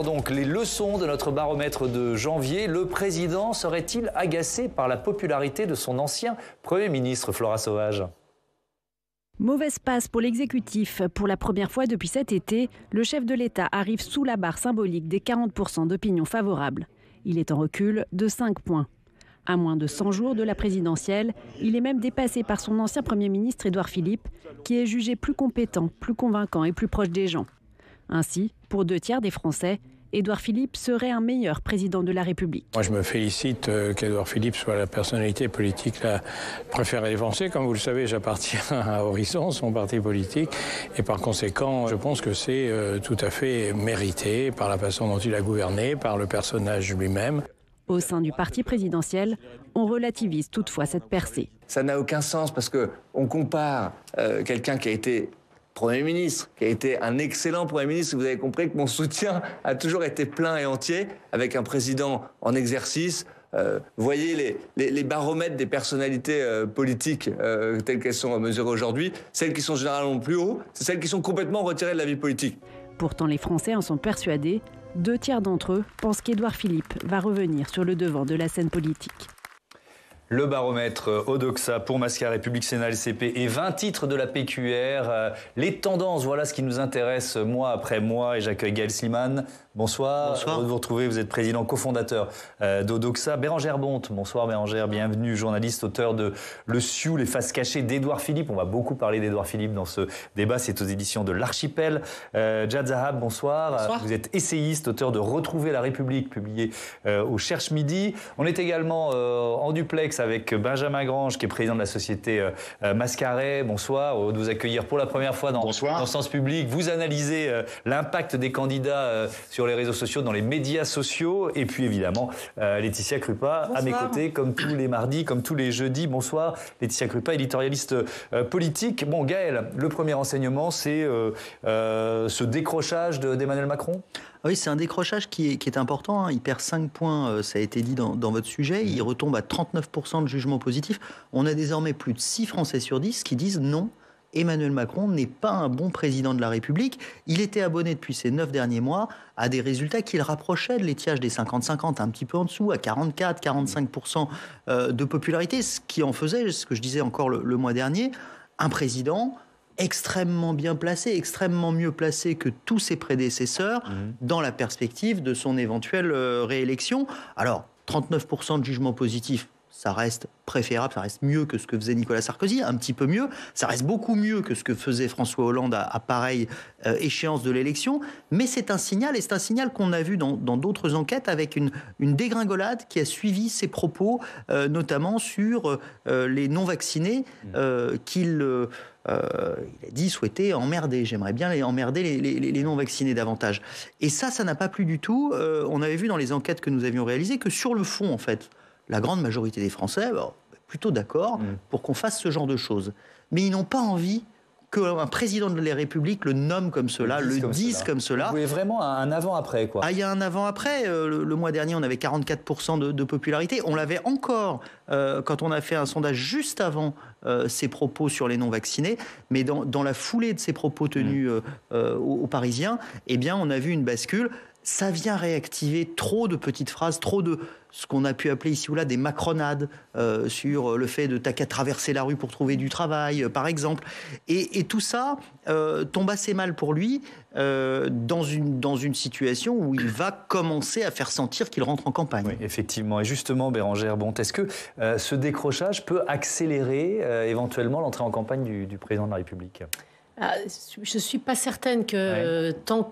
Donc, les leçons de notre baromètre de janvier. Le président serait-il agacé par la popularité de son ancien Premier ministre, Flora Sauvage? Mauvaise passe pour l'exécutif. Pour la première fois depuis cet été, le chef de l'État arrive sous la barre symbolique des 40% d'opinion favorable. Il est en recul de 5 points. À moins de 100 jours de la présidentielle, il est même dépassé par son ancien Premier ministre Édouard Philippe, qui est jugé plus compétent, plus convaincant et plus proche des gens. Ainsi, pour 2 tiers des Français, Édouard Philippe serait un meilleur président de la République. Moi, je me félicite qu'Édouard Philippe soit la personnalité politique la préférée des Français. Comme vous le savez, j'appartiens à Horizon, son parti politique. Et par conséquent, je pense que c'est tout à fait mérité par la façon dont il a gouverné, par le personnage lui-même. Au sein du parti présidentiel, on relativise toutefois cette percée. Ça n'a aucun sens parce qu'on compare quelqu'un qui a été Premier ministre, qui a été un excellent Premier ministre. Vous avez compris que mon soutien a toujours été plein et entier avec un président en exercice. Voyez les baromètres des personnalités politiques telles qu'elles sont mesurées aujourd'hui. Celles qui sont généralement plus haut, c'est celles qui sont complètement retirées de la vie politique. Pourtant, les Français en sont persuadés. 2 tiers d'entre eux pensent qu'Édouard Philippe va revenir sur le devant de la scène politique. Le baromètre Odoxa pour Mascara, République, Sénat, LCP et 20 titres de la PQR. Les tendances, voilà ce qui nous intéresse mois après mois. Et j'accueille Gaël Slimane. Bonsoir. Bonsoir. Heureux de vous retrouver. Vous êtes président cofondateur d'Odoxa. Bérangère Bonte. Bonsoir Bérangère, bienvenue. Journaliste, auteur de Le Sioux, les faces cachées d'Édouard Philippe. On va beaucoup parler d'Édouard Philippe dans ce débat. C'est aux éditions de l'Archipel. Jad Zahab, bonsoir. Bonsoir. Vous êtes essayiste, auteur de Retrouver la République, publié au Cherche Midi. On est également en duplex avec Benjamin Grange, qui est président de la société Mascaret. Bonsoir, heureux de vous accueillir pour la première fois dans Sens Public. Vous analysez l'impact des candidats sur les réseaux sociaux, dans les médias sociaux. Et puis évidemment, Laetitia Krupa, à mes côtés, comme tous les mardis, comme tous les jeudis. Bonsoir, Laetitia Krupa, éditorialiste politique. Bon, Gaël, le premier renseignement, c'est ce décrochage d'Emmanuel Macron. Oui, c'est un décrochage qui est important. Il perd 5 points, ça a été dit dans votre sujet. Il retombe à 39% de jugement positif. On a désormais plus de 6 Français sur 10 qui disent non, Emmanuel Macron n'est pas un bon président de la République. Il était abonné depuis ces 9 derniers mois à des résultats qu'il rapprochait de l'étiage des 50-50, un petit peu en dessous, à 44-45% de popularité, ce qui en faisait, ce que je disais encore le mois dernier, un président extrêmement bien placé, extrêmement mieux placé que tous ses prédécesseurs dans la perspective de son éventuelle réélection. Alors, 39% de jugement positif, ça reste préférable, ça reste mieux que ce que faisait Nicolas Sarkozy, un petit peu mieux. Ça reste beaucoup mieux que ce que faisait François Hollande à pareille échéance de l'élection. Mais c'est un signal, et c'est un signal qu'on a vu dans d'autres enquêtes avec une dégringolade qui a suivi ses propos, notamment sur les non-vaccinés qu'il a dit souhaiter emmerder. J'aimerais bien emmerder les non-vaccinés davantage. Et ça n'a pas plu du tout. On avait vu dans les enquêtes que nous avions réalisées que sur le fond, en fait, la grande majorité des Français, plutôt d'accord pour qu'on fasse ce genre de choses. Mais ils n'ont pas envie qu'un président de la République le nomme comme cela, le dise comme cela. Vous voulez vraiment un avant-après, quoi. Il y a un avant-après. Le mois dernier, on avait 44% de popularité. On l'avait encore quand on a fait un sondage juste avant ses propos sur les non-vaccinés. Mais dans la foulée de ces propos tenus aux Parisiens, eh bien, on a vu une bascule. Ça vient réactiver trop de petites phrases, trop de ce qu'on a pu appeler ici ou là des macronades sur le fait de t'as qu'à traverser la rue pour trouver du travail, par exemple. Et tout ça tombe assez mal pour lui dans une situation où il va commencer à faire sentir qu'il rentre en campagne. Oui, effectivement. Et justement, Bérangère Bonte, est-ce que ce décrochage peut accélérer éventuellement l'entrée en campagne du président de la République ? Je ne suis pas certaine que tant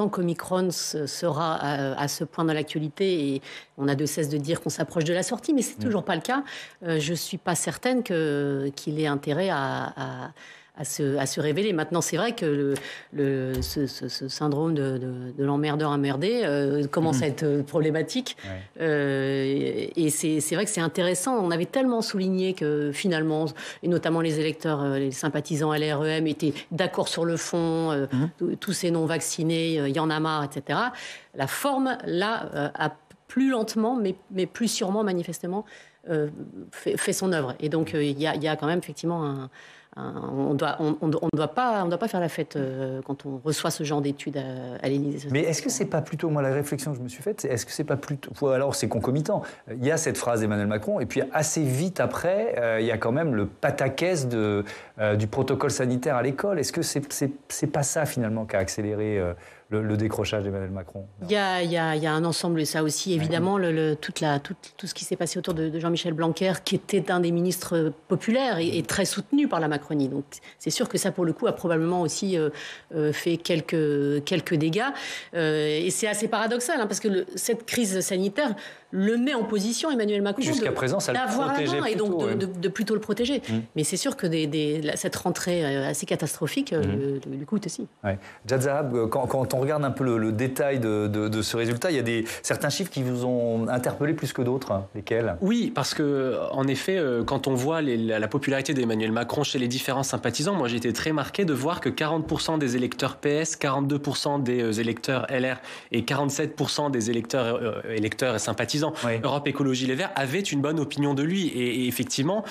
qu'Omicron sera à ce point dans l'actualité, et on a de cesse de dire qu'on s'approche de la sortie, mais c'est toujours pas le cas, je ne suis pas certaine qu'il ait intérêt à se révéler. Maintenant, c'est vrai que ce syndrome de l'emmerdeur emmerdé commence à être problématique. Et c'est vrai que c'est intéressant. On avait tellement souligné que finalement, et notamment les électeurs, les sympathisants LREM étaient d'accord sur le fond, tous ces non-vaccinés, il y en a marre, etc. La forme, là, a plus lentement, mais plus sûrement, manifestement, fait son œuvre. Et donc il y a quand même effectivement on doit pas faire la fête quand on reçoit ce genre d'études à l'Élysée. Mais est-ce que c'est pas plutôt, moi la réflexion que je me suis faite, est-ce que c'est pas plutôt, ou alors c'est concomitant, il y a cette phrase d'Emmanuel Macron et puis assez vite après il y a quand même le pataquès du protocole sanitaire à l'école. Est-ce que c'est pas ça finalement qui a accéléré le décrochage d'Emmanuel Macron? Il y a un ensemble, ça aussi, évidemment, tout ce qui s'est passé autour de Jean-Michel Blanquer, qui était un des ministres populaires et très soutenu par la Macronie. Donc c'est sûr que ça, pour le coup, a probablement aussi fait quelques dégâts. Et c'est assez paradoxal, parce que cette crise sanitaire le met en position, Emmanuel Macron, jusqu'à présent, ça le protégeait plutôt, et donc de plutôt le protéger. Mais c'est sûr que cette rentrée assez catastrophique lui coûte aussi. Ouais. Jad Zahab, quand on regarde un peu le détail de ce résultat, il y a certains chiffres qui vous ont interpellé plus que d'autres. Lesquels? Oui, parce que en effet, quand on voit la popularité d'Emmanuel Macron chez les différents sympathisants, moi j'ai été très marqué de voir que 40% des électeurs PS, 42% des électeurs LR et 47% des électeurs et sympathisants Europe Écologie Les Verts avaient une bonne opinion de lui. Et effectivement,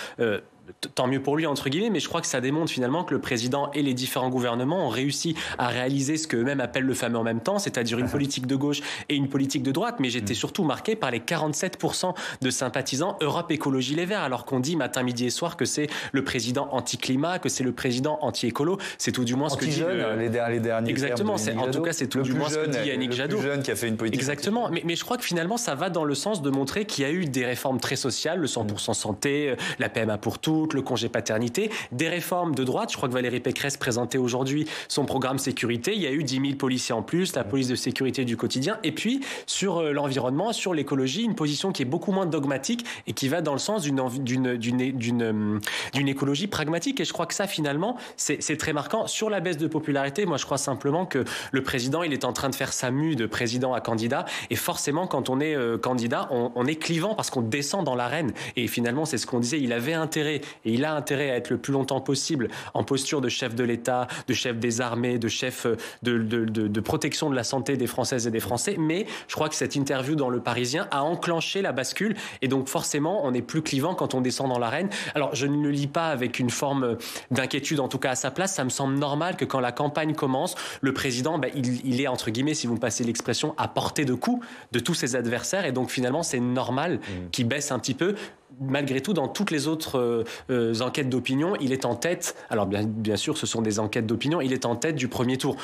tant mieux pour lui, entre guillemets, mais je crois que ça démontre finalement que le président et les différents gouvernements ont réussi à réaliser ce qu'eux-mêmes appellent le fameux en même temps, c'est-à-dire une politique de gauche et une politique de droite. Mais j'étais surtout marqué par les 47% de sympathisants Europe Écologie Les Verts, alors qu'on dit matin, midi et soir que c'est le président anti-climat, que c'est le président anti-écolo. C'est tout du moins ce que dit... les derniers exactement, en tout cas c'est tout du moins ce que dit Yannick Jadot. Le plus jeune qui a fait une politique... Exactement, mais je crois que finalement ça va dans le sens de montrer qu'il y a eu des réformes très sociales, le 100% santé, la PMA pour tous, le congé paternité, des réformes de droite. Je crois que Valérie Pécresse présentait aujourd'hui son programme sécurité. Il y a eu 10 000 policiers en plus, la police de sécurité du quotidien. Et puis, sur l'environnement, sur l'écologie, une position qui est beaucoup moins dogmatique et qui va dans le sens d'une écologie pragmatique. Et je crois que ça, finalement, c'est très marquant. Sur la baisse de popularité, moi, je crois simplement que le président, il est en train de faire sa mue de président à candidat. Et forcément, quand on est candidat, on est clivant parce qu'on descend dans l'arène. Et finalement, c'est ce qu'on disait. Il avait intérêt, et il a intérêt à être le plus longtemps possible en posture de chef de l'État, de chef des armées, de chef de protection de la santé des Françaises et des Français. Mais je crois que cette interview dans Le Parisien a enclenché la bascule. Et donc forcément, on est plus clivant quand on descend dans l'arène. Alors, je ne le lis pas avec une forme d'inquiétude, en tout cas à sa place. Ça me semble normal que quand la campagne commence, le président, il est, entre guillemets, si vous me passez l'expression, à portée de coup de tous ses adversaires. Et donc finalement, c'est normal qu'il baisse un petit peu. Malgré tout, dans toutes les autres enquêtes d'opinion, il est en tête. Alors bien sûr, ce sont des enquêtes d'opinion. Il est en tête du premier tour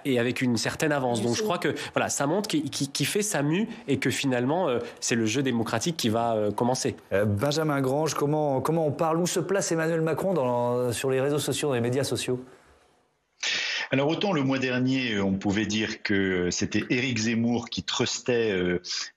et avec une certaine avance. Donc je crois que voilà, ça montre qu'il fait sa mue et que finalement, c'est le jeu démocratique qui va commencer. Benjamin Grange, comment on parle, où se place Emmanuel Macron sur les réseaux sociaux, dans les médias sociaux? Alors autant le mois dernier, on pouvait dire que c'était Éric Zemmour qui trustait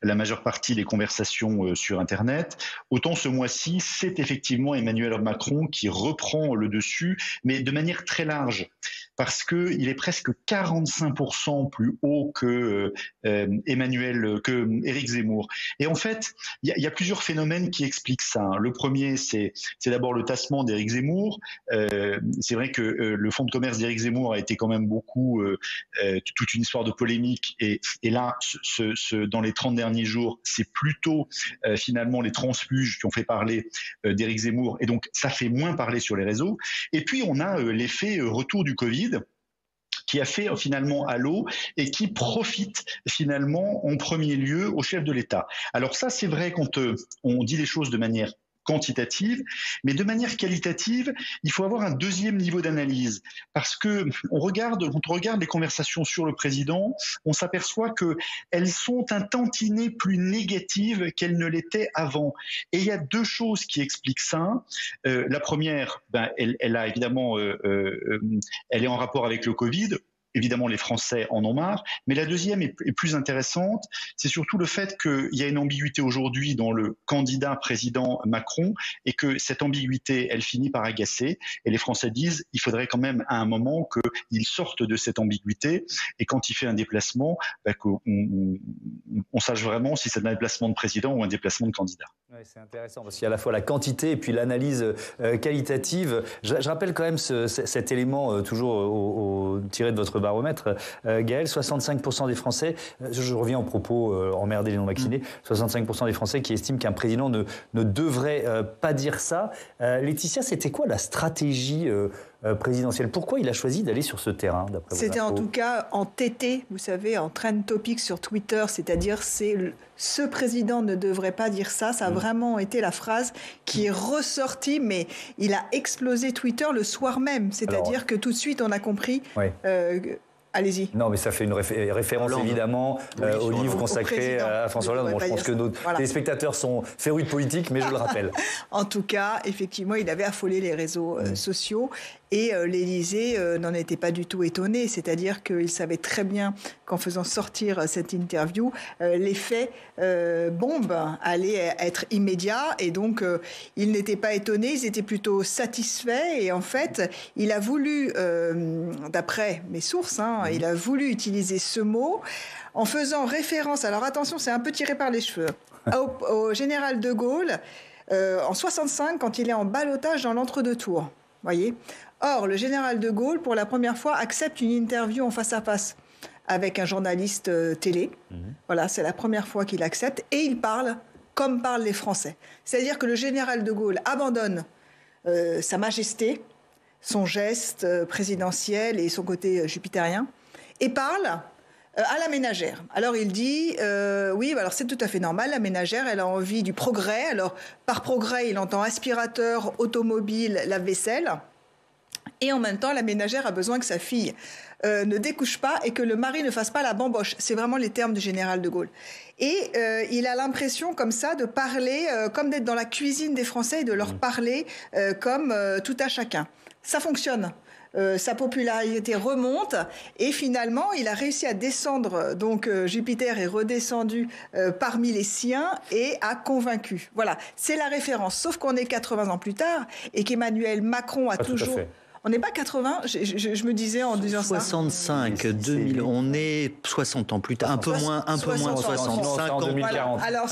la majeure partie des conversations sur Internet, autant ce mois-ci, c'est effectivement Emmanuel Macron qui reprend le dessus, mais de manière très large, parce qu'il est presque 45% plus haut que Éric Zemmour. Et en fait, il y a plusieurs phénomènes qui expliquent ça. Le premier, c'est d'abord le tassement d'Éric Zemmour. C'est vrai que le fonds de commerce d'Éric Zemmour a été quand même beaucoup toute une histoire de polémique et là dans les 30 derniers jours c'est plutôt finalement les transfuges qui ont fait parler d'Éric Zemmour et donc ça fait moins parler sur les réseaux. Et puis on a l'effet retour du Covid qui a fait finalement halo et qui profite finalement en premier lieu au chef de l'État. Alors ça c'est vrai quand on dit les choses de manière quantitative, mais de manière qualitative, il faut avoir un deuxième niveau d'analyse. Parce que quand on regarde les conversations sur le président, on s'aperçoit qu'elles sont un tantinet plus négatives qu'elles ne l'étaient avant. Et il y a deux choses qui expliquent ça. La première, elle a évidemment, elle est en rapport avec le Covid. Évidemment, les Français en ont marre. Mais la deuxième est plus intéressante, c'est surtout le fait qu'il y a une ambiguïté aujourd'hui dans le candidat président Macron et que cette ambiguïté, elle finit par agacer. Et les Français disent il faudrait quand même à un moment qu'il sorte de cette ambiguïté et quand il fait un déplacement, qu'on sache vraiment si c'est un déplacement de président ou un déplacement de candidat. Oui, c'est intéressant parce qu'il y a à la fois la quantité et puis l'analyse qualitative. Je rappelle quand même cet élément toujours tiré de votre baromètre, Gaël, 65% des Français, je reviens aux propos emmerder les non-vaccinés, 65% des Français qui estiment qu'un président ne devrait pas dire ça. Laetitia, c'était quoi la stratégie présidentielle? Pourquoi il a choisi d'aller sur ce terrain, d'après vos C'était infos? en tout cas en TT, vous savez, en trend topic sur Twitter, c'est-à-dire ce président ne devrait pas dire ça. Ça a vraiment été la phrase qui est ressortie, mais il a explosé Twitter le soir même. C'est-à-dire que tout de suite, on a compris... Oui. Allez-y. Non, mais ça fait une référence évidemment au livre consacré à François Hollande. Bon, je pense que nos téléspectateurs sont férus de politique, mais je le rappelle. En tout cas, effectivement, il avait affolé les réseaux sociaux et l'Élysée n'en était pas du tout étonné. C'est-à-dire qu'il savait très bien qu'en faisant sortir cette interview, l'effet bombe allait être immédiat et donc ils n'étaient pas étonnés, ils étaient plutôt satisfaits et en fait, il a voulu, d'après mes sources, il a voulu utiliser ce mot en faisant référence, alors attention, c'est un peu tiré par les cheveux, au général de Gaulle en 65 quand il est en ballottage dans l'entre-deux-tours. Voyez. Or, le général de Gaulle, pour la première fois, accepte une interview en face-à-face avec un journaliste télé. Voilà, c'est la première fois qu'il accepte. Et il parle comme parlent les Français. C'est-à-dire que le général de Gaulle abandonne sa majesté, son geste présidentiel et son côté jupitérien, et parle à la ménagère. Alors il dit, oui, alors c'est tout à fait normal, la ménagère, elle a envie du progrès. Alors par progrès, il entend aspirateur, automobile, lave-vaisselle. Et en même temps, la ménagère a besoin que sa fille ne découche pas et que le mari ne fasse pas la bamboche. C'est vraiment les termes du général de Gaulle. Et il a l'impression comme ça de parler, comme d'être dans la cuisine des Français et de leur parler comme tout à chacun. Ça fonctionne. Sa popularité remonte et finalement il a réussi à descendre, donc Jupiter est redescendu parmi les siens et a convaincu. Voilà, c'est la référence, sauf qu'on est 80 ans plus tard et qu'Emmanuel Macron a toujours... On n'est pas 80, je me disais en disant 65, ça. 2000, on est 60 ans plus tard, un peu moins 65 ans. En 2040. Voilà.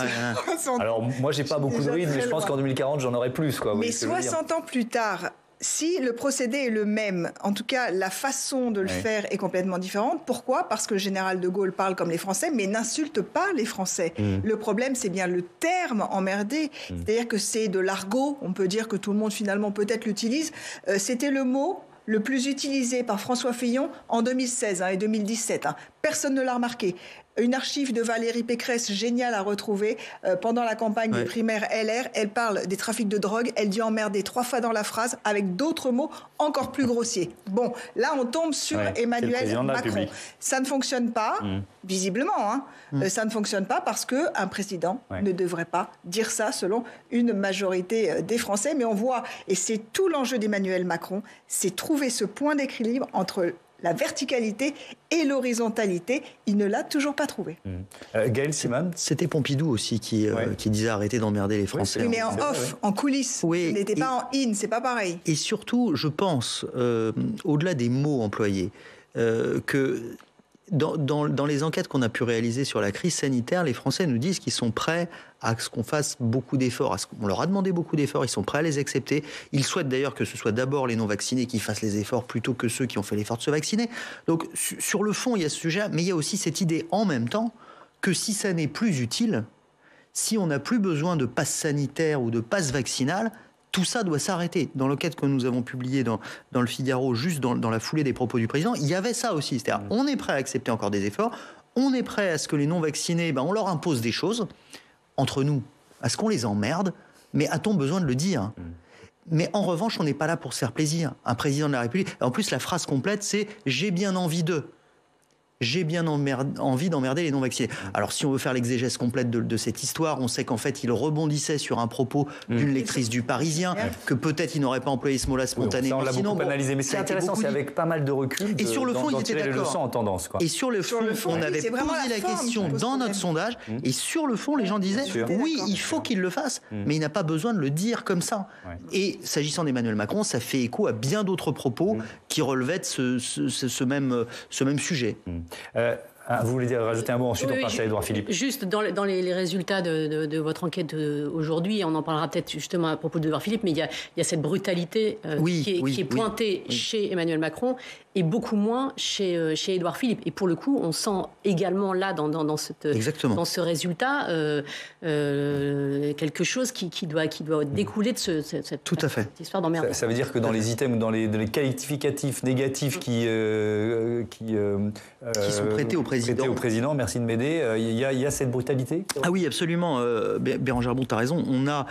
Alors moi j'ai pas beaucoup de rides, mais je pense qu'en 2040 j'en aurai plus. Quoi, mais 60 ans plus tard, si le procédé est le même, en tout cas la façon de le faire est complètement différente. Pourquoi ? Parce que le général de Gaulle parle comme les Français, mais n'insulte pas les Français. Le problème, c'est bien le terme emmerdé. C'est-à-dire que c'est de l'argot. On peut dire que tout le monde finalement peut-être l'utilise. C'était le mot le plus utilisé par François Fillon en 2016 et 2017. Personne ne l'a remarqué. Une archive de Valérie Pécresse géniale à retrouver. Pendant la campagne des primaires LR, elle parle des trafics de drogue. Elle dit emmerder 3 fois dans la phrase avec d'autres mots encore plus grossiers. Bon, là, on tombe sur Emmanuel Macron. Ça ne fonctionne pas, visiblement. Ça ne fonctionne pas parce qu'un président ne devrait pas dire ça selon une majorité des Français. Mais on voit, et c'est tout l'enjeu d'Emmanuel Macron, c'est trouver ce point d'équilibre entre la verticalité et l'horizontalité. Il ne l'a toujours pas trouvé. Gaël Simone. C'était Pompidou aussi qui disait arrêter d'emmerder les Français. Oui, mais en off, en coulisses. Il n'était pas en in, c'est pas pareil. Et surtout, je pense, au-delà des mots employés, que dans les enquêtes qu'on a pu réaliser sur la crise sanitaire, les Français nous disent qu'ils sont prêts à ce qu'on fasse beaucoup d'efforts. On leur a demandé beaucoup d'efforts, ils sont prêts à les accepter. Ils souhaitent d'ailleurs que ce soit d'abord les non-vaccinés qui fassent les efforts plutôt que ceux qui ont fait l'effort de se vacciner. Donc sur le fond, il y a ce sujet, mais il y a aussi cette idée en même temps que si ça n'est plus utile, si on n'a plus besoin de passe sanitaire ou de passe vaccinal, tout ça doit s'arrêter. Dans l'enquête que nous avons publiée dans le Figaro, juste dans la foulée des propos du président, il y avait ça aussi. C'est-à-dire, on est prêt à accepter encore des efforts, on est prêt à ce que les non-vaccinés, on leur impose des choses, entre nous, à ce qu'on les emmerde, mais a-t-on besoin de le dire ? Mais en revanche, on n'est pas là pour se faire plaisir. Un président de la République... En plus, la phrase complète, c'est « j'ai bien envie d'eux ». J'ai bien envie d'emmerder les non-vaccinés. Alors, si on veut faire l'exégèse complète de cette histoire, on sait qu'en fait, il rebondissait sur un propos d'une lectrice du Parisien, que peut-être il n'aurait pas employé ce mot-là spontanément. Ça, on l'a beaucoup analysé, mais c'est intéressant, c'est avec pas mal de recul. Et sur le fond, il était d'accord. En tendance, quoi. Et sur le fond, on avait posé la question dans notre sondage, et sur le fond, les gens disaient, oui, il faut qu'il le fasse, mais il n'a pas besoin de le dire comme ça. Et s'agissant d'Emmanuel Macron, ça fait écho à bien d'autres propos qui relevaient de ce même sujet. Vous voulez rajouter un mot, ensuite on passe à Édouard Philippe. Juste dans les résultats de votre enquête aujourd'hui, on en parlera peut-être justement à propos d'Édouard Philippe, mais il y a cette brutalité qui est pointée chez Emmanuel Macron et beaucoup moins chez Édouard Philippe. Et pour le coup, on sent également là, dans ce résultat, quelque chose qui doit découler de cette histoire d'emmerde. Ça veut dire que dans les items ou dans les qualificatifs négatifs qui sont prêtés au président, merci de m'aider, il y a cette brutalité? Ah oui, absolument. Bérangère Bon, tu as raison. On a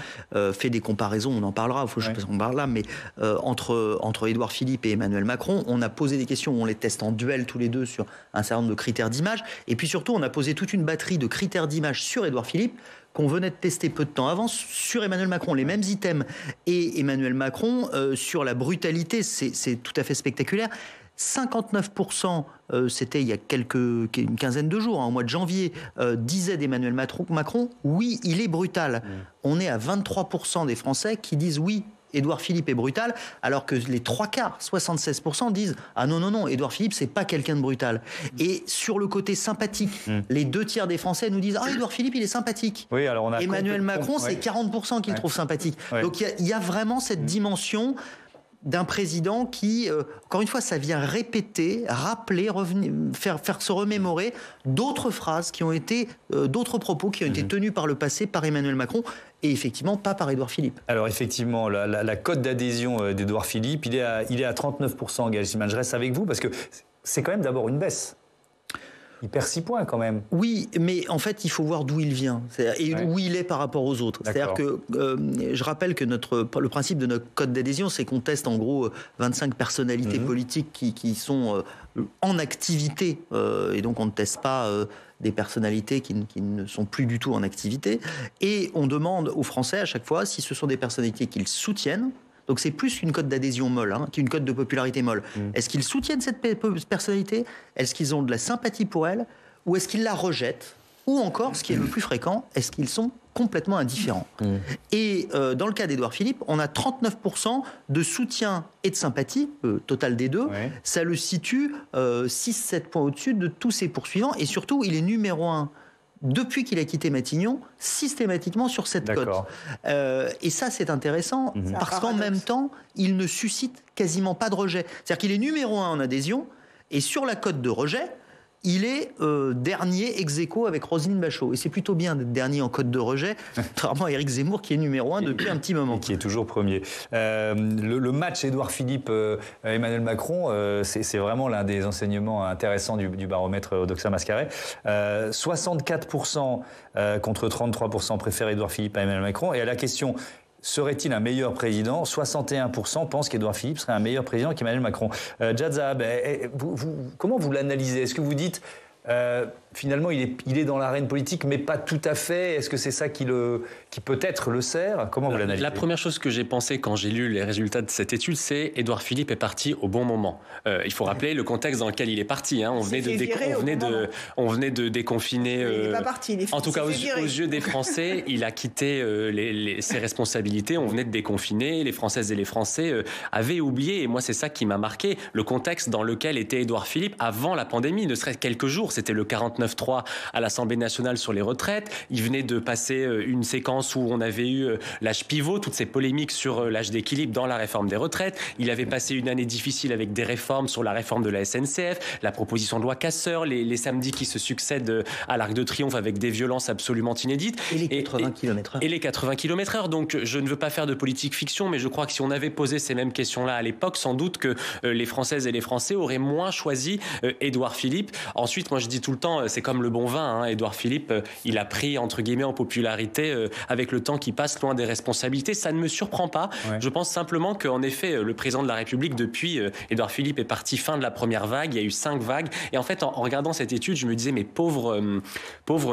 fait des comparaisons, on en parlera, je ne sais pas si on parle là, mais entre Édouard Philippe et Emmanuel Macron, on a posé des questions où on les teste en duel tous les deux sur un certain nombre de critères d'image. Et puis surtout, on a posé toute une batterie de critères d'image sur Édouard Philippe qu'on venait de tester peu de temps avant sur Emmanuel Macron, les mêmes items. Et Emmanuel Macron, sur la brutalité, c'est tout à fait spectaculaire. 59%, c'était il y a une quinzaine de jours, au mois de janvier, disaient d'Emmanuel Macron, oui, il est brutal. On est à 23% des Français qui disent oui, Édouard Philippe est brutal, alors que les 3/4, 76% disent ah non, Édouard Philippe, c'est pas quelqu'un de brutal. Et sur le côté sympathique, les 2/3 des Français nous disent ah, Édouard Philippe, il est sympathique. Oui, alors on a Emmanuel Macron, c'est 40% qui le trouvent sympathique. Donc il y a vraiment cette dimension d'un président qui, encore une fois, ça vient répéter, rappeler, faire se remémorer d'autres phrases qui ont été, d'autres propos qui ont été tenus par le passé par Emmanuel Macron et effectivement pas par Édouard Philippe. Alors effectivement, la cote d'adhésion d'Édouard Philippe, il est à 39%, Gaël Siman. Je reste avec vous parce que c'est quand même d'abord une baisse. Il perd 6 points quand même. Oui, mais en fait, il faut voir d'où il vient et où il est par rapport aux autres. C'est-à-dire que je rappelle que le principe de notre code d'adhésion, c'est qu'on teste en gros 25 personnalités politiques qui sont en activité. Et donc, on ne teste pas des personnalités qui ne sont plus du tout en activité. Et on demande aux Français à chaque fois si ce sont des personnalités qu'ils soutiennent. Donc c'est plus qu'une cote d'adhésion molle, qu'une cote de popularité molle. Est-ce qu'ils soutiennent cette personnalité? Est-ce qu'ils ont de la sympathie pour elle? Ou est-ce qu'ils la rejettent? Ou encore, ce qui est le plus fréquent, est-ce qu'ils sont complètement indifférents? Et dans le cas d'Édouard Philippe, on a 39% de soutien et de sympathie, total des deux. Ça le situe 6-7 points au-dessus de tous ses poursuivants. Et surtout, il est numéro 1. Depuis qu'il a quitté Matignon, systématiquement sur cette cote. Et ça, c'est intéressant, parce qu'en même temps, il ne suscite quasiment pas de rejet. C'est-à-dire qu'il est numéro 1 en adhésion, et sur la cote de rejet, il est dernier ex-aequo avec Roselyne Bachelot. Et c'est plutôt bien d'être dernier en cote de rejet, contrairement à Éric Zemmour, qui est numéro 1 depuis un petit moment. Et qui est toujours premier. Le match Édouard Philippe-Emmanuel Macron, c'est vraiment l'un des enseignements intéressants du baromètre Odoxa Mascaret. 64% contre 33% préfèrent Édouard Philippe à Emmanuel Macron. Et à la question... Serait-il un meilleur président? 61% pensent qu'Édouard Philippe serait un meilleur président qu'Emmanuel Macron. Djad Zahab, comment vous l'analysez? Est-ce que vous dites finalement il est dans l'arène politique mais pas tout à fait? Est-ce que c'est ça qui peut-être le sert? Comment vous l'analysez? La première chose que j'ai pensé quand j'ai lu les résultats de cette étude, c'est Édouard Philippe est parti au bon moment. Il faut rappeler le contexte dans lequel il est parti. On venait de déconfiner. Il n'est pas parti. En tout cas, aux yeux des Français, il a quitté ses responsabilités. On venait de déconfiner. Les Françaises et les Français avaient oublié. Et moi, c'est ça qui m'a marqué. Le contexte dans lequel était Édouard Philippe avant la pandémie, ne serait-ce quelques jours. C'était le 49.3 à l'Assemblée nationale sur les retraites. Il venait de passer une séquence où on avait eu l'âge pivot, toutes ces polémiques sur l'âge d'équilibre dans la réforme des retraites. Il avait passé une année difficile avec des réformes sur la réforme de la SNCF, la proposition de loi Casseur, les samedis qui se succèdent à l'Arc de Triomphe avec des violences absolument inédites. Et les 80 km/h. Et les 80 km/h. Donc je ne veux pas faire de politique fiction, mais je crois que si on avait posé ces mêmes questions-là à l'époque, sans doute que les Françaises et les Français auraient moins choisi Édouard Philippe. Ensuite, moi je dis tout le temps, c'est comme le bon vin. Édouard Philippe, il a pris entre guillemets en popularité avec le temps qui passe loin des responsabilités. Ça ne me surprend pas. Ouais. Je pense simplement qu'en effet, le président de la République, depuis Édouard Philippe est parti fin de la première vague, il y a eu 5 vagues. Et en fait, en regardant cette étude, je me disais, mais pauvre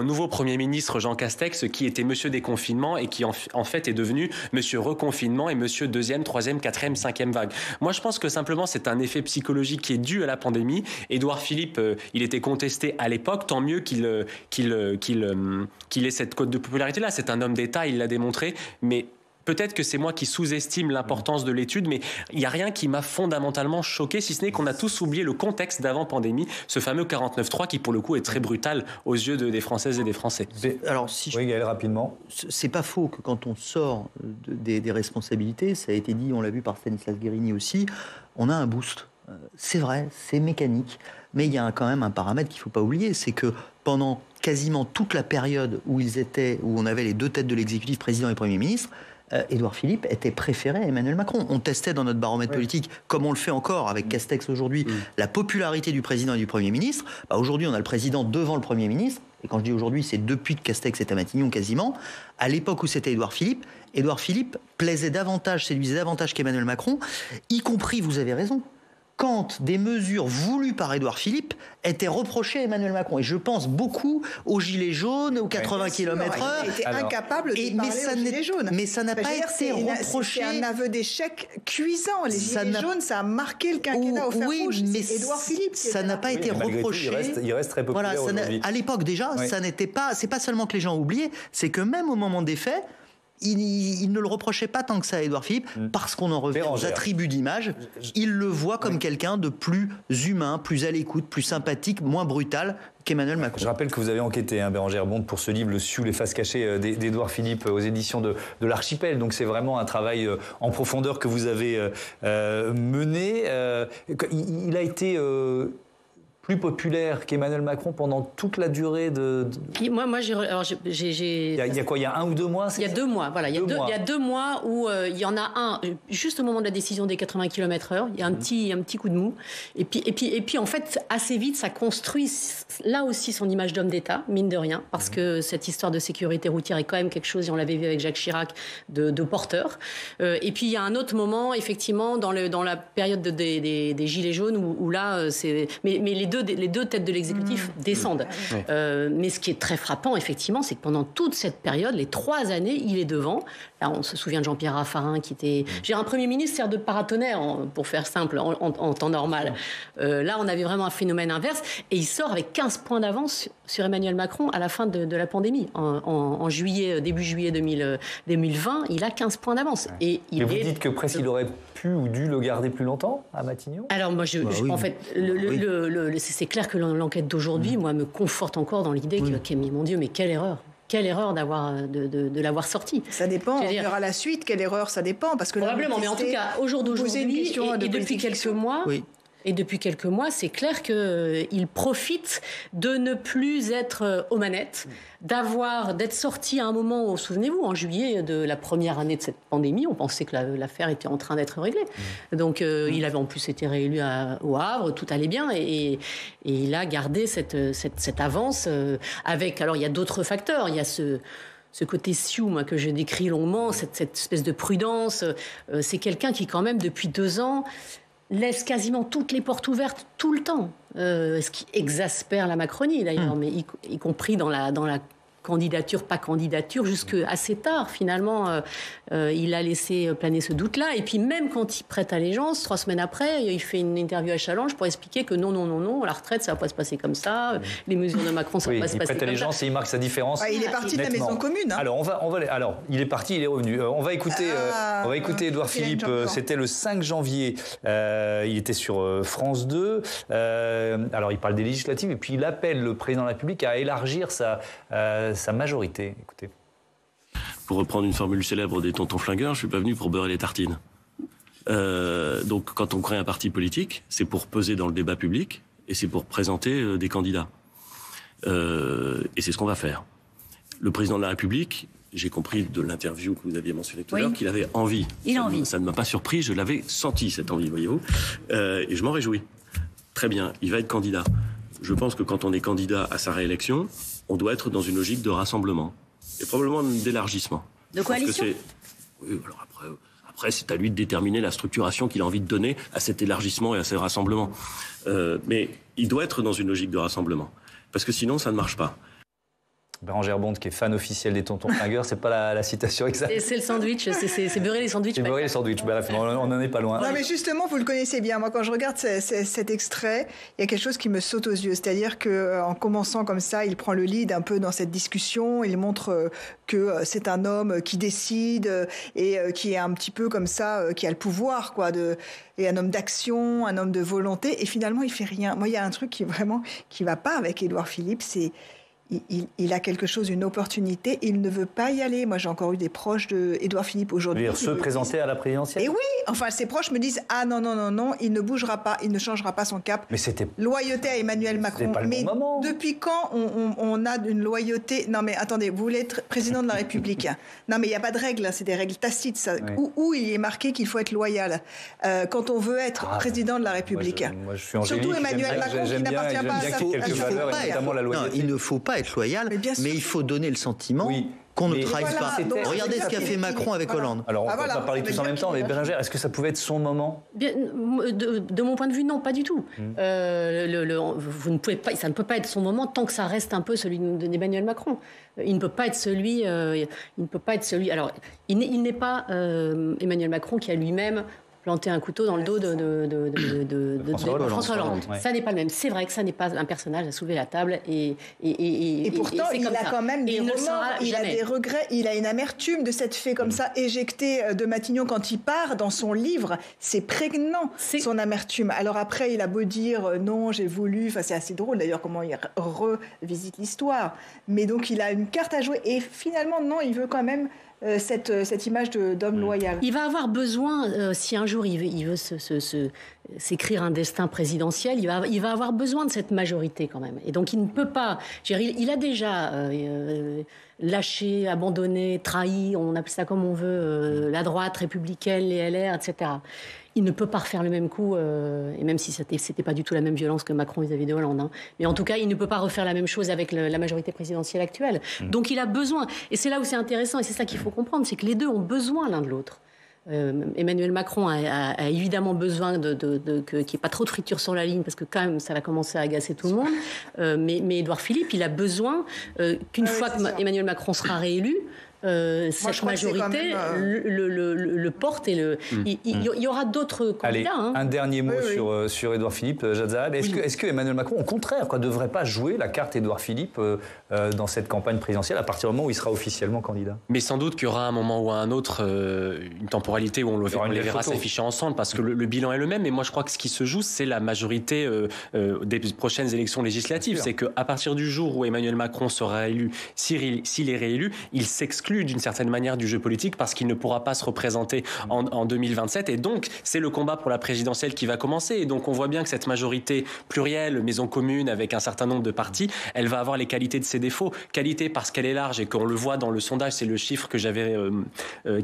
nouveau Premier ministre Jean Castex, qui était monsieur déconfinement et qui en fait est devenu monsieur reconfinement et monsieur deuxième, troisième, quatrième, cinquième vague. Moi, je pense que simplement, c'est un effet psychologique qui est dû à la pandémie. Édouard Philippe, il était contesté à l'époque, tant mieux qu'il ait cette cote de popularité-là. C'est un homme d'État, il l'a démontré, mais Peut-être que c'est moi qui sous-estime l'importance de l'étude, mais il n'y a rien qui m'a fondamentalement choqué, si ce n'est qu'on a tous oublié le contexte d'avant-pandémie, ce fameux 49.3 qui, pour le coup, est très brutal aux yeux des Françaises et des Français. Alors, oui, Gaël, rapidement. C'est pas faux que quand on sort des responsabilités, ça a été dit, on l'a vu par Stanislas Guerini aussi, on a un boost. C'est vrai, c'est mécanique, mais il y a quand même un paramètre qu'il ne faut pas oublier, c'est que pendant quasiment toute la période où on avait les deux têtes de l'exécutif, président et Premier ministre, Édouard Philippe était préféré à Emmanuel Macron. On testait dans notre baromètre politique, comme on le fait encore avec Castex aujourd'hui, la popularité du président et du Premier ministre. Aujourd'hui, on a le président devant le Premier ministre. Et quand je dis aujourd'hui, c'est depuis que Castex est à Matignon quasiment. À l'époque où c'était Édouard Philippe plaisait davantage, séduisait davantage qu'Emmanuel Macron, y compris, vous avez raison, quand des mesures voulues par Édouard Philippe étaient reprochées à Emmanuel Macron. Et je pense beaucoup aux gilets jaunes, aux 80 km/h. Il était incapable de parler aux gilets jaunes. Mais ça n'a pas été reproché. C'est un aveu d'échec cuisant. Les gilets jaunes, ça a marqué le quinquennat au fer rouge. Mais Édouard Philippe. Ça n'a pas été reproché. Il reste très populaire aujourd'hui. À l'époque déjà, ça n'était pas. C'est pas seulement que les gens ont oublié, c'est que même au moment des faits, il ne le reprochait pas tant que ça à Édouard Philippe, parce qu'on en revient aux attributs d'image. Il le voit comme quelqu'un de plus humain, plus à l'écoute, plus sympathique, moins brutal qu'Emmanuel Macron. Je rappelle que vous avez enquêté, Bérangère Bonte, pour ce livre, Le Sioux, les faces cachées d'Édouard Philippe, aux éditions de l'Archipel. Donc c'est vraiment un travail en profondeur que vous avez mené. Il a été plus populaire qu'Emmanuel Macron pendant toute la durée de... Moi, j'ai... Il y a quoi, il y a 1 ou 2 mois? Il y a 2 mois, voilà. Il y a 2 mois où il y en a un, juste au moment de la décision des 80 km/h, il y a un petit coup de mou. Et puis, en fait, assez vite, ça construit là aussi son image d'homme d'État, mine de rien, parce que cette histoire de sécurité routière est quand même quelque chose, et on l'avait vu avec Jacques Chirac, de porteur. Et puis, il y a un autre moment, effectivement, dans la période des Gilets jaunes, où là, c'est... Mais les deux têtes de l'exécutif descendent. Mais ce qui est très frappant, effectivement, c'est que pendant toute cette période, les 3 années, il est devant. Là, on se souvient de Jean-Pierre Raffarin, qui était... un Premier ministre sert de paratonnerre, pour faire simple, en temps normal. Là, on avait vraiment un phénomène inverse. Et il sort avec 15 points d'avance sur Emmanuel Macron à la fin de la pandémie. En juillet, début juillet 2020, il a 15 points d'avance. Mais vous dites que presque il aurait pu ou dû le garder plus longtemps à Matignon? Alors moi, en fait, c'est clair que l'enquête d'aujourd'hui, moi, me conforte encore dans l'idée que, mon Dieu, mais quelle erreur! Quelle erreur de l'avoir sorti. Ça dépend, on verra la suite. Quelle erreur, ça dépend. Parce que probablement, mais en tout cas, au jour d'aujourd'hui, et depuis quelques mois... Oui. Et depuis quelques mois, c'est clair qu'il profite de ne plus être aux manettes, d'être sorti à un moment où, souvenez-vous, en juillet de la première année de cette pandémie, on pensait que l'affaire était en train d'être réglée. Donc il avait en plus été réélu au Havre, tout allait bien, et il a gardé cette avance avec... Alors il y a d'autres facteurs, il y a ce côté Sioux, moi, que je décris longuement, cette espèce de prudence. C'est quelqu'un qui, quand même, depuis 2 ans... laisse quasiment toutes les portes ouvertes tout le temps, ce qui exaspère la Macronie d'ailleurs, mais y compris dans la candidature, pas candidature, jusque assez tard finalement, il a laissé planer ce doute-là. Et puis même quand il prête allégeance, 3 semaines après, il fait une interview à Challenge pour expliquer que non, la retraite ça va pas se passer comme ça, les mesures de Macron ça va pas se passer comme ça. Il prête allégeance et il marque sa différence. Il est parti de la maison commune. Alors il est parti, il est revenu. On va écouter Édouard Philippe. C'était le 5 janvier. Il était sur France 2. Alors il parle des législatives et puis il appelle le président de la République à élargir sa majorité. Écoutez. Pour reprendre une formule célèbre des tontons flingueurs, je suis pas venu pour beurrer les tartines. Donc quand on crée un parti politique, c'est pour peser dans le débat public et c'est pour présenter des candidats. Et c'est ce qu'on va faire. Le président de la République, j'ai compris de l'interview que vous aviez mentionnée tout à l'heure, qu'il avait envie. Il a envie. Ça ne m'a pas surpris, je l'avais senti cette envie, voyez-vous. Et je m'en réjouis. Très bien, il va être candidat. Je pense que quand on est candidat à sa réélection, on doit être dans une logique de rassemblement et probablement d'élargissement. De coalition. Oui, alors après, c'est à lui de déterminer la structuration qu'il a envie de donner à cet élargissement et à ces rassemblements. Mais il doit être dans une logique de rassemblement, parce que sinon, ça ne marche pas. Bérangère Bonte, qui est fan officielle des Tontons Flingueurs, c'est pas la citation exacte. C'est le sandwich, c'est beurrer les sandwichs. C'est beurrer les sandwichs, bref, on n'en est pas loin. Non, mais justement, vous le connaissez bien. Moi, quand je regarde cet extrait, il y a quelque chose qui me saute aux yeux. C'est-à-dire qu'en commençant comme ça, il prend le lead un peu dans cette discussion. Il montre que c'est un homme qui décide et qui est un petit peu comme ça, qui a le pouvoir, quoi, et un homme d'action, un homme de volonté. Et finalement, il fait rien. Moi, il y a un truc qui va pas avec Édouard Philippe, c'est il a quelque chose, une opportunité, il ne veut pas y aller. Moi, j'ai encore eu des proches d'Édouard Philippe aujourd'hui. Se présenter à la présidentielle. Et oui, enfin, ses proches me disent ah non, il ne bougera pas, il ne changera pas son cap. Mais c'était loyauté à Emmanuel Macron. Pas le bon moment. Depuis quand on a une loyauté? Non, mais attendez, vous voulez être président de la République? Non, mais il n'y a pas de règles, c'est des règles tacites, ça. Oui. Où il est marqué qu'il faut être loyal quand on veut être président de la République. Moi, je suis angélique. Surtout Emmanuel Macron qui n'appartient pas à sa Il ne faut pas être loyal, mais il faut donner le sentiment qu'on ne trahisse pas. Regardez ce qu'a fait Macron avec Hollande. Alors, on va pas parler tous en même temps, mais Bérangère, est-ce que ça pouvait être son moment? Bien, de mon point de vue, non, pas du tout. Vous ne pouvez pas, ça ne peut pas être son moment tant que ça reste un peu celui d'Emmanuel Macron. Il ne peut pas être celui. Alors, il n'est pas Emmanuel Macron qui a lui-même planter un couteau dans le dos de François Hollande. Ouais. Ça n'est pas le même. C'est vrai que ça n'est pas un personnage à soulever la table et pourtant, il a quand même des remords, il a des regrets, il a une amertume de s'être fait comme ça éjecté de Matignon quand il part. Dans son livre, c'est prégnant, son amertume. Alors après, il a beau dire non, j'ai voulu, enfin c'est assez drôle d'ailleurs comment il revisite l'histoire. Mais donc il a une carte à jouer et finalement non, il veut quand même cette image d'homme loyal. Il va avoir besoin, si un jour il veut s'écrire un destin présidentiel, il va avoir besoin de cette majorité quand même. Et donc il ne peut pas... Il a déjà lâché, abandonné, trahi, on appelle ça comme on veut, la droite républicaine, les LR, etc. Il ne peut pas refaire le même coup, et même si c'était pas du tout la même violence que Macron vis-à-vis de Hollande. Hein. Mais en tout cas, il ne peut pas refaire la même chose avec la majorité présidentielle actuelle. Donc il a besoin, et c'est là où c'est intéressant, et c'est ça qu'il faut comprendre, c'est que les deux ont besoin l'un de l'autre. Emmanuel Macron a évidemment besoin qu'il n'y ait pas trop de friture sur la ligne, parce que quand même, ça va commencer à agacer tout le monde. Mais Édouard Philippe, il a besoin qu'une fois que Emmanuel Macron sera réélu, cette majorité le porte et il y aura d'autres candidats. Allez, un dernier mot sur Édouard Philippe, Jad Zareb. Est-ce que Emmanuel Macron, au contraire, ne devrait pas jouer la carte Édouard Philippe dans cette campagne présidentielle à partir du moment où il sera officiellement candidat? Mais sans doute qu'il y aura un moment ou un autre une temporalité où on les verra s'afficher ensemble, parce que le bilan est le même. Et moi, je crois que ce qui se joue, c'est la majorité des prochaines élections législatives. C'est qu'à partir du jour où Emmanuel Macron sera élu, s'il est réélu, il s'exclut d'une certaine manière du jeu politique parce qu'il ne pourra pas se représenter en 2027, et donc c'est le combat pour la présidentielle qui va commencer. Et donc on voit bien que cette majorité plurielle, maison commune avec un certain nombre de partis, elle va avoir les qualités de ses défauts. Qualité parce qu'elle est large et qu'on le voit dans le sondage, c'est le chiffre que j'avais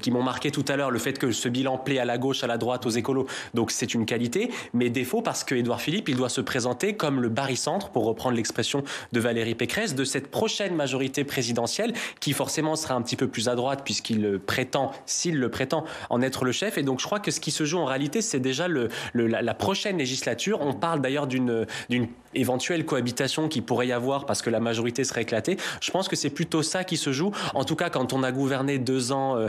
qui m'ont marqué tout à l'heure, le fait que ce bilan plaît à la gauche, à la droite, aux écolos, donc c'est une qualité. Mais défaut parce que Édouard Philippe, il doit se présenter comme le barycentre, pour reprendre l'expression de Valérie Pécresse, de cette prochaine majorité présidentielle qui forcément sera un petit peu plus à droite puisqu'il prétend, s'il le prétend, en être le chef. Et donc je crois que ce qui se joue en réalité, c'est déjà la prochaine législature. On parle d'ailleurs d'une éventuelle cohabitation qui pourrait y avoir parce que la majorité serait éclatée. Je pense que c'est plutôt ça qui se joue. En tout cas, quand on a gouverné 2 ans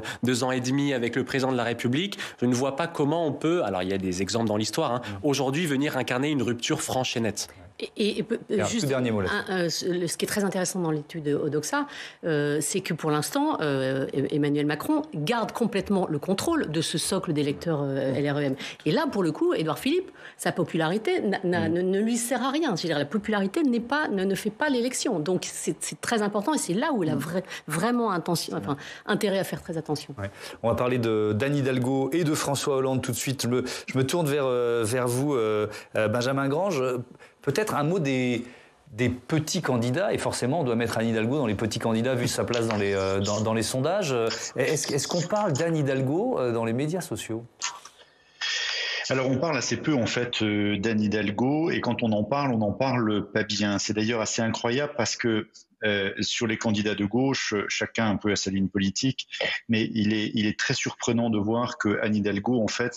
et demi avec le président de la République, je ne vois pas comment on peut, alors il y a des exemples dans l'histoire, aujourd'hui venir incarner une rupture franche et nette. Et juste un dernier mot ce qui est très intéressant dans l'étude Odoxa, c'est que pour l'instant, Emmanuel Macron garde complètement le contrôle de ce socle d'électeurs LREM. Et là, pour le coup, Édouard Philippe, sa popularité ne lui sert à rien. C'est-à-dire, la popularité ne fait pas l'élection. Donc c'est très important et c'est là où il a vraiment intérêt à faire très attention. Ouais. On va parler d'Anne Hidalgo et de François Hollande tout de suite. Je me tourne vers vous, Benjamin Grange. Peut-être un mot des petits candidats, et forcément on doit mettre Anne Hidalgo dans les petits candidats vu sa place dans les sondages. Est-ce qu'on parle d'Anne Hidalgo dans les médias sociaux ? Alors on parle assez peu en fait d'Anne Hidalgo, et quand on en parle pas bien. C'est d'ailleurs assez incroyable parce que sur les candidats de gauche, chacun un peu à sa ligne politique, mais il est très surprenant de voir que Anne Hidalgo, en fait,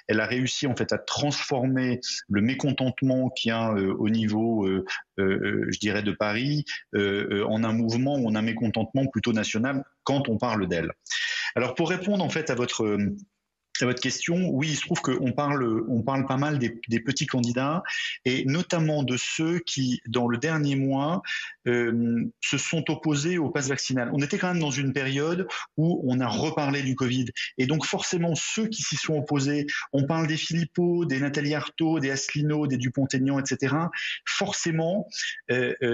elle a réussi en fait à transformer le mécontentement qu'il y a au niveau, je dirais, de Paris, en un mouvement ou en un mécontentement plutôt national quand on parle d'elle. Alors pour répondre en fait à votre question, oui, il se trouve qu'on parle pas mal des petits candidats et notamment de ceux qui, dans le dernier mois, se sont opposés au pass vaccinal. On était quand même dans une période où on a reparlé du Covid. Et donc forcément, ceux qui s'y sont opposés, on parle des Philippot, des Nathalie Arthaud, des Asselineau, des Dupont-Aignan, etc. Forcément,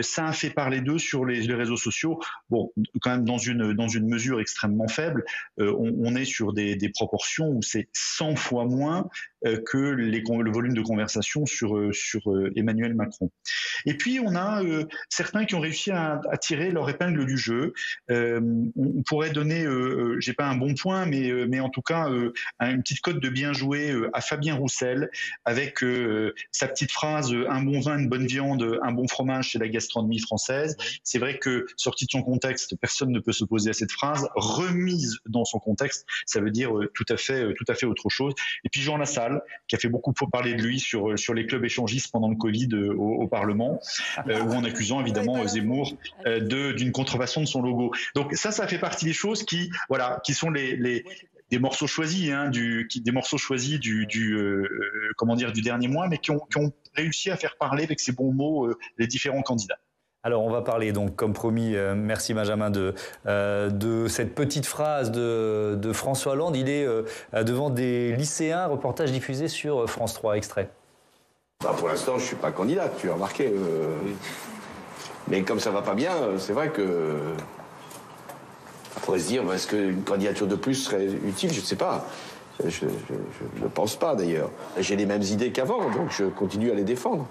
ça a fait parler d'eux sur les réseaux sociaux. Bon, quand même dans une mesure extrêmement faible, on est sur des proportions où c'est 100 fois moins que le volume de conversation sur Emmanuel Macron. Et puis on a certains qui ont réussi à tirer leur épingle du jeu. On pourrait donner, j'ai pas un bon point, mais en tout cas une petite cote de bien joué à Fabien Roussel avec sa petite phrase un bon vin, une bonne viande, un bon fromage, c'est la gastronomie française. C'est vrai que sorti de son contexte, personne ne peut s'opposer à cette phrase. Remise dans son contexte, ça veut dire tout à fait autre chose. Et puis Jean Lassalle, qui a fait beaucoup parler de lui sur les clubs échangistes pendant le Covid au Parlement, ou en accusant évidemment Zemmour d'une contrefaçon de son logo. Donc ça fait partie des choses qui sont des morceaux choisis, des morceaux choisis du dernier mois, mais qui ont réussi à faire parler avec ces bons mots les différents candidats. Alors, on va parler, donc, comme promis, merci Benjamin, de cette petite phrase de François Hollande. Il est devant des lycéens, reportage diffusé sur France 3, extrait. Pour l'instant, je ne suis pas candidat, tu as remarqué. Mais comme ça ne va pas bien, c'est vrai que... On pourrait se dire, est-ce qu'une candidature de plus serait utile? Je ne sais pas. Je ne pense pas, d'ailleurs. J'ai les mêmes idées qu'avant, donc je continue à les défendre.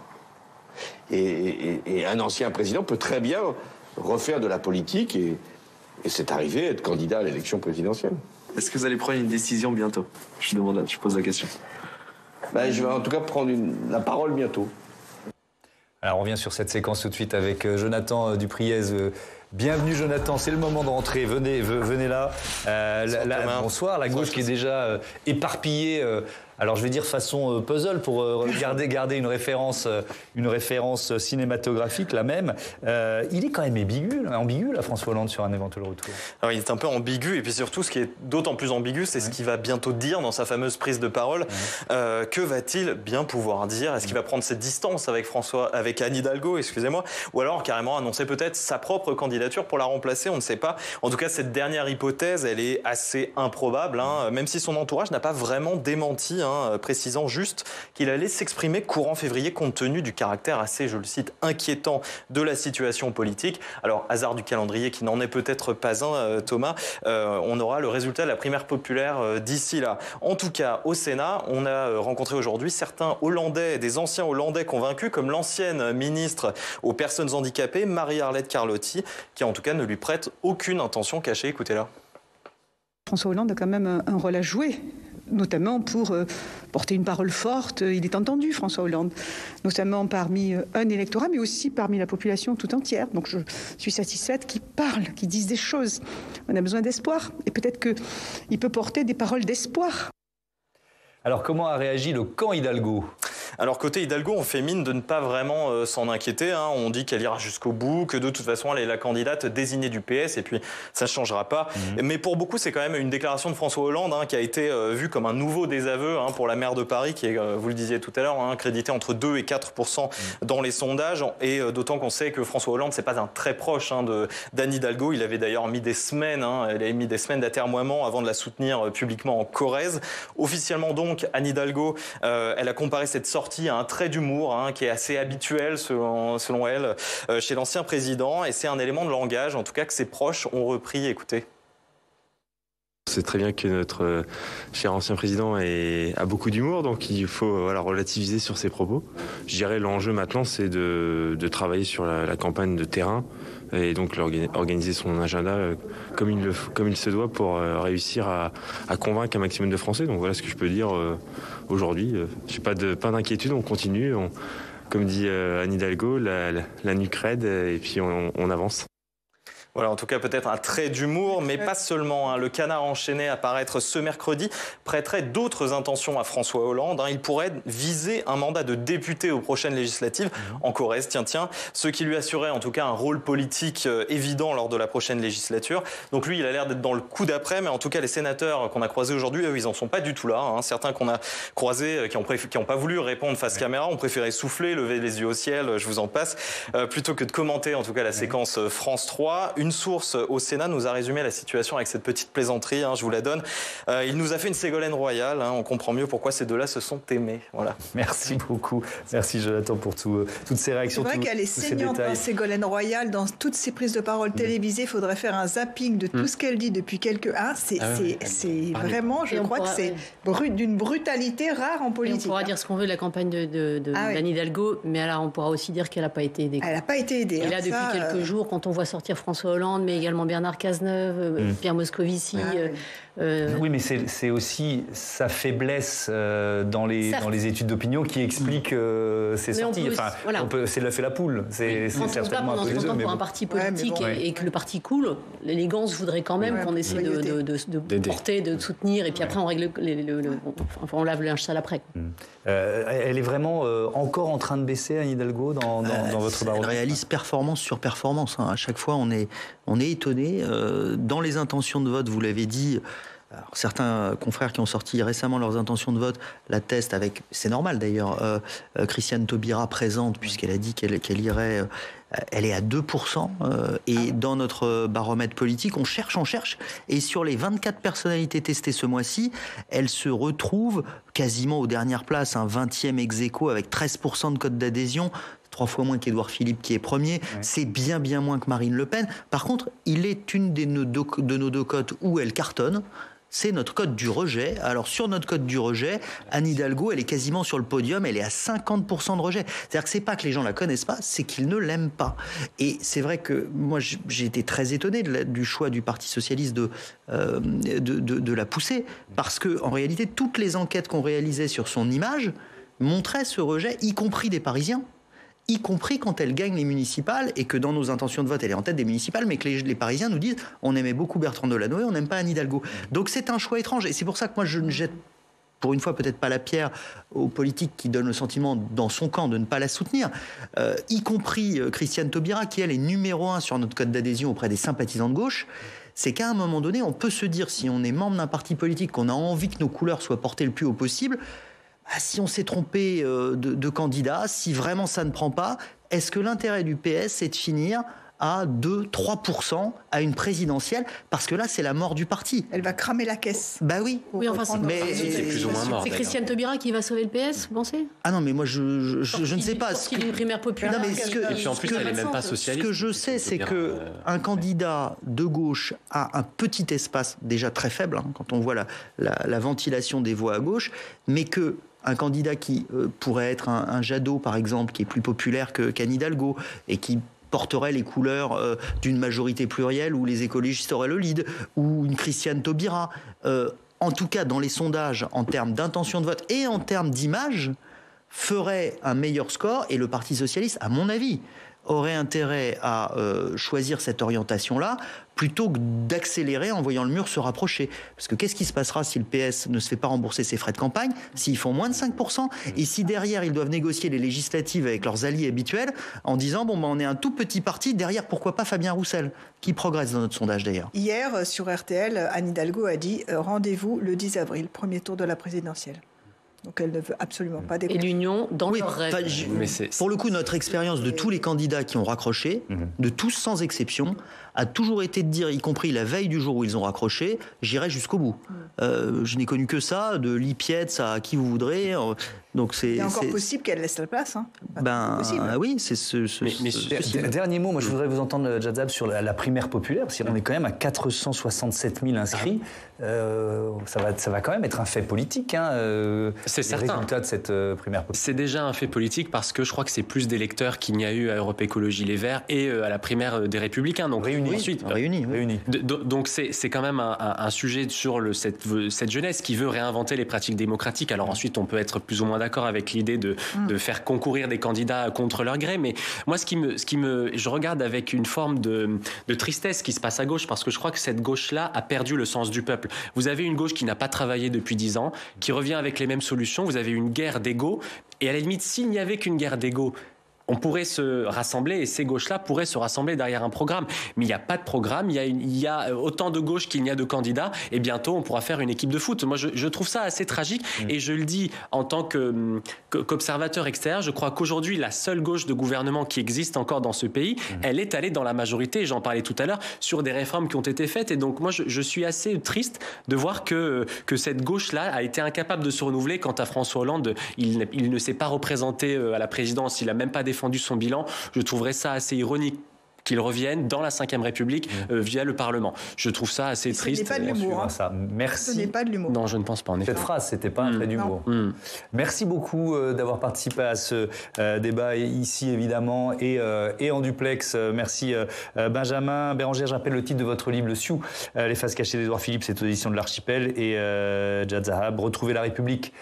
Et un ancien président peut très bien refaire de la politique et c'est arrivé être candidat à l'élection présidentielle. Est-ce que vous allez prendre une décision bientôt? Je pose la question. Je vais en tout cas prendre la parole bientôt. Alors on revient sur cette séquence tout de suite avec Jonathan Dupriez. Bienvenue Jonathan, c'est le moment de rentrer, venez là. Bonsoir, la gauche qui est déjà éparpillée, alors je vais dire façon puzzle pour garder une référence cinématographique, la même. Il est quand même ambigu là, François Hollande, sur un éventuel retour. Alors, il est un peu ambigu, et puis surtout ce qui est d'autant plus ambigu, c'est ce qu'il va bientôt dire dans sa fameuse prise de parole. Que va-t-il bien pouvoir dire? Est-ce qu'il va prendre cette distance avec Anne Hidalgo, excusez-moi, ou alors carrément annoncer peut-être sa propre candidature pour la remplacer? On ne sait pas. En tout cas, cette dernière hypothèse, elle est assez improbable, même si son entourage n'a pas vraiment démenti, précisant juste qu'il allait s'exprimer courant février compte tenu du caractère assez, je le cite, inquiétant de la situation politique. Alors, hasard du calendrier qui n'en est peut-être pas un, Thomas, on aura le résultat de la primaire populaire d'ici là. En tout cas, au Sénat, on a rencontré aujourd'hui certains Hollandais, des anciens Hollandais convaincus, comme l'ancienne ministre aux personnes handicapées, Marie-Arlette Carlotti, qui en tout cas ne lui prête aucune intention cachée. Écoutez-la. François Hollande a quand même un rôle à jouer, notamment pour porter une parole forte. Il est entendu, François Hollande, notamment parmi un électorat, mais aussi parmi la population tout entière. Donc je suis satisfaite qu'il parle, qu'il dise des choses. On a besoin d'espoir, et peut-être qu'il peut porter des paroles d'espoir. Alors comment a réagi le camp Hidalgo ? Alors côté Hidalgo, on fait mine de ne pas vraiment s'en inquiéter. On dit qu'elle ira jusqu'au bout, que de toute façon elle est la candidate désignée du PS et puis ça ne changera pas. Mais pour beaucoup, c'est quand même une déclaration de François Hollande qui a été vue comme un nouveau désaveu pour la maire de Paris qui est, vous le disiez tout à l'heure, créditée entre 2 et 4% dans les sondages. Et d'autant qu'on sait que François Hollande, c'est pas un très proche d'Anne Hidalgo. Il avait d'ailleurs mis des semaines, elle avait mis des semaines d'atermoiement avant de la soutenir publiquement en Corrèze. Officiellement donc, Anne Hidalgo, elle a comparé cette sortie à un trait d'humour qui est assez habituel selon elle chez l'ancien président, et c'est un élément de langage en tout cas que ses proches ont repris. Écoutez. C'est très bien que notre cher ancien président a beaucoup d'humour, donc il faut relativiser sur ses propos. Je dirais l'enjeu maintenant, c'est de travailler sur la campagne de terrain et donc organiser son agenda comme il se doit pour réussir à convaincre un maximum de Français. Donc voilà ce que je peux dire aujourd'hui. Je n'ai pas d'inquiétude, on continue. comme dit Anne Hidalgo, la nuque raide et puis on avance. Voilà, en tout cas, peut-être un trait d'humour, mais pas seulement. Le canard enchaîné à paraître ce mercredi prêterait d'autres intentions à François Hollande. Il pourrait viser un mandat de député aux prochaines législatives en Corrèze. Tiens, ce qui lui assurait en tout cas un rôle politique évident lors de la prochaine législature. Donc lui, il a l'air d'être dans le coup d'après, mais en tout cas, les sénateurs qu'on a croisés aujourd'hui, eux, ils en sont pas du tout là. Certains qu'on a croisés, qui ont pas voulu répondre face caméra, ont préféré souffler, lever les yeux au ciel, je vous en passe, plutôt que de commenter en tout cas la séquence France 3. Une source au Sénat nous a résumé la situation avec cette petite plaisanterie, je vous la donne. Il nous a fait une Ségolène royale, on comprend mieux pourquoi ces deux-là se sont aimés. Voilà. Merci beaucoup. Merci Jonathan pour toutes ces réactions. C'est vrai qu'elle est saignante, Ségolène royale, dans toutes ses prises de parole télévisées. Il faudrait faire un zapping de tout ce qu'elle dit depuis quelques... c'est vraiment, je crois que c'est d'une brutalité rare en politique. Et on pourra dire ce qu'on veut de la campagne d'Anne Hidalgo, mais alors on pourra aussi dire qu'elle n'a pas été aidée. Elle n'a pas été aidée. Et là, depuis quelques jours, quand on voit sortir François Hollande, mais également Bernard Cazeneuve, Pierre Moscovici... Oui, mais c'est aussi sa faiblesse dans les études d'opinion qui explique ces sorties. C'est l'œuf et la poule. Quand on se bat pendant 30 ans pour un parti politique et que le parti coule, l'élégance voudrait quand même qu'on essaie de porter, de soutenir, et puis après on règle on lave le linge sale après. Elle est vraiment encore en train de baisser, Anne Hidalgo, dans votre baromètre. Elle réalise performance sur performance. À chaque fois, on est étonné. Dans les intentions de vote, vous l'avez dit... Alors, certains confrères qui ont sorti récemment leurs intentions de vote l'attestent avec, c'est normal d'ailleurs, Christiane Taubira présente, puisqu'elle a dit qu'elle irait, elle est à 2%, et dans notre baromètre politique, on cherche, et sur les 24 personnalités testées ce mois-ci, elle se retrouve quasiment aux dernières places, un 20e ex-aequo avec 13% de cote d'adhésion, 3 fois moins qu'Édouard Philippe qui est premier, c'est bien moins que Marine Le Pen. Par contre, il est une de nos deux cotes où elle cartonne, c'est notre cote du rejet. Alors sur notre cote du rejet, Anne Hidalgo, elle est quasiment sur le podium, elle est à 50% de rejet. C'est-à-dire que c'est pas que les gens la connaissent pas, c'est qu'ils ne l'aiment pas. Et c'est vrai que moi j'ai été très étonné du choix du Parti socialiste de la pousser, parce que en réalité toutes les enquêtes qu'on réalisait sur son image montraient ce rejet, y compris des Parisiens. Y compris quand elle gagne les municipales, et que dans nos intentions de vote, elle est en tête des municipales, mais que les Parisiens nous disent on aimait beaucoup Bertrand Delanoë, on n'aime pas Anne Hidalgo. Donc c'est un choix étrange, et c'est pour ça que moi je ne jette pour une fois peut-être pas la pierre aux politiques qui donnent le sentiment dans son camp de ne pas la soutenir, y compris Christiane Taubira, qui elle est numéro 1 sur notre cote d'adhésion auprès des sympathisants de gauche. C'est qu'à un moment donné, on peut se dire, si on est membre d'un parti politique, qu'on a envie que nos couleurs soient portées le plus haut possible, si on s'est trompé de candidat, si vraiment ça ne prend pas, est-ce que l'intérêt du PS, c'est de finir à 2-3% à une présidentielle? Parce que là, c'est la mort du parti. Elle va cramer la caisse. Bah oui. C'est plus ou moins mort. C'est Christiane Taubira qui va sauver le PS, vous pensez? Ah non, mais moi, je ne sais pas. Une primaire populaire. Non, mais et puis en plus, elle n'est même pas socialiste. Ce que je sais, c'est qu'un candidat de gauche a un petit espace déjà très faible, quand on voit la ventilation des voix à gauche, mais que un candidat qui pourrait être un Jadot, par exemple, qui est plus populaire qu'Anne Hidalgo, et qui porterait les couleurs d'une majorité plurielle où les écologistes auraient le lead, ou une Christiane Taubira. En tout cas, dans les sondages, en termes d'intention de vote et en termes d'image, ferait un meilleur score, et le Parti socialiste, à mon avis, aurait intérêt à choisir cette orientation-là plutôt que d'accélérer en voyant le mur se rapprocher. Parce que qu'est-ce qui se passera si le PS ne se fait pas rembourser ses frais de campagne, s'ils font moins de 5%, et si derrière ils doivent négocier les législatives avec leurs alliés habituels en disant on est un tout petit parti, derrière pourquoi pas Fabien Roussel, qui progresse dans notre sondage d'ailleurs. Hier, sur RTL, Anne Hidalgo a dit rendez-vous le 10 avril, premier tour de la présidentielle. Donc elle ne veut absolument pas décoller. Et l'union dans leur rêve. Pour le coup, notre expérience de tous les candidats qui ont raccroché, de tous sans exception, a toujours été de dire, y compris la veille du jour où ils ont raccroché, j'irai jusqu'au bout. Je n'ai connu que ça, de Lipietz à qui vous voudrez. Donc c'est encore possible qu'elle laisse la place. Oui, c'est Dernier mot, moi je voudrais vous entendre, Jadzab, sur la primaire populaire, parce qu'on est quand même à 467 000 inscrits. Ça va quand même être un fait politique. C'est les certain. résultats de cette primaire politique. C'est déjà un fait politique parce que je crois que c'est plus d'électeurs qu'il n'y a eu à Europe Écologie Les Verts et à la primaire des Républicains. Donc réunis. Ensuite, réunis. Donc c'est quand même un sujet sur cette jeunesse qui veut réinventer les pratiques démocratiques. Alors ensuite, on peut être plus ou moins d'accord avec l'idée de faire concourir des candidats contre leur gré. Mais moi, je regarde avec une forme de tristesse ce qui se passe à gauche parce que je crois que cette gauche-là a perdu le sens du peuple. Vous avez une gauche qui n'a pas travaillé depuis 10 ans, qui revient avec les mêmes solutions. Vous avez une guerre d'ego. Et à la limite, s'il n'y avait qu'une guerre d'ego, on pourrait se rassembler et ces gauches-là pourraient se rassembler derrière un programme. Mais il n'y a pas de programme, il y a autant de gauches qu'il n'y a de candidats et bientôt on pourra faire une équipe de foot. Moi, je trouve ça assez tragique et je le dis en tant qu'observateur extérieur, je crois qu'aujourd'hui, la seule gauche de gouvernement qui existe encore dans ce pays, elle est allée dans la majorité, j'en parlais tout à l'heure, sur des réformes qui ont été faites et donc moi, je suis assez triste de voir que cette gauche-là a été incapable de se renouveler. Quant à François Hollande, il ne s'est pas représenté à la présidence, il n'a même pas défendu son bilan. Je trouverais ça assez ironique qu'il revienne dans la Ve République via le Parlement. Je trouve ça assez triste. Ce n'est pas de l'humour. Merci. Ce n'est pas de l'humour. Non, je ne pense pas. En effet. Cette phrase, c'était pas un trait d'humour. Merci beaucoup d'avoir participé à ce débat ici, évidemment, et en duplex. Merci Benjamin. Bérangère, j'appelle le titre de votre livre, Le Sioux, les faces cachées d'Édouard Philippe, c'est aux éditions de l'Archipel. Et Jad Zahab, Retrouver la République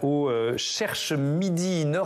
au Cherche Midi Nord.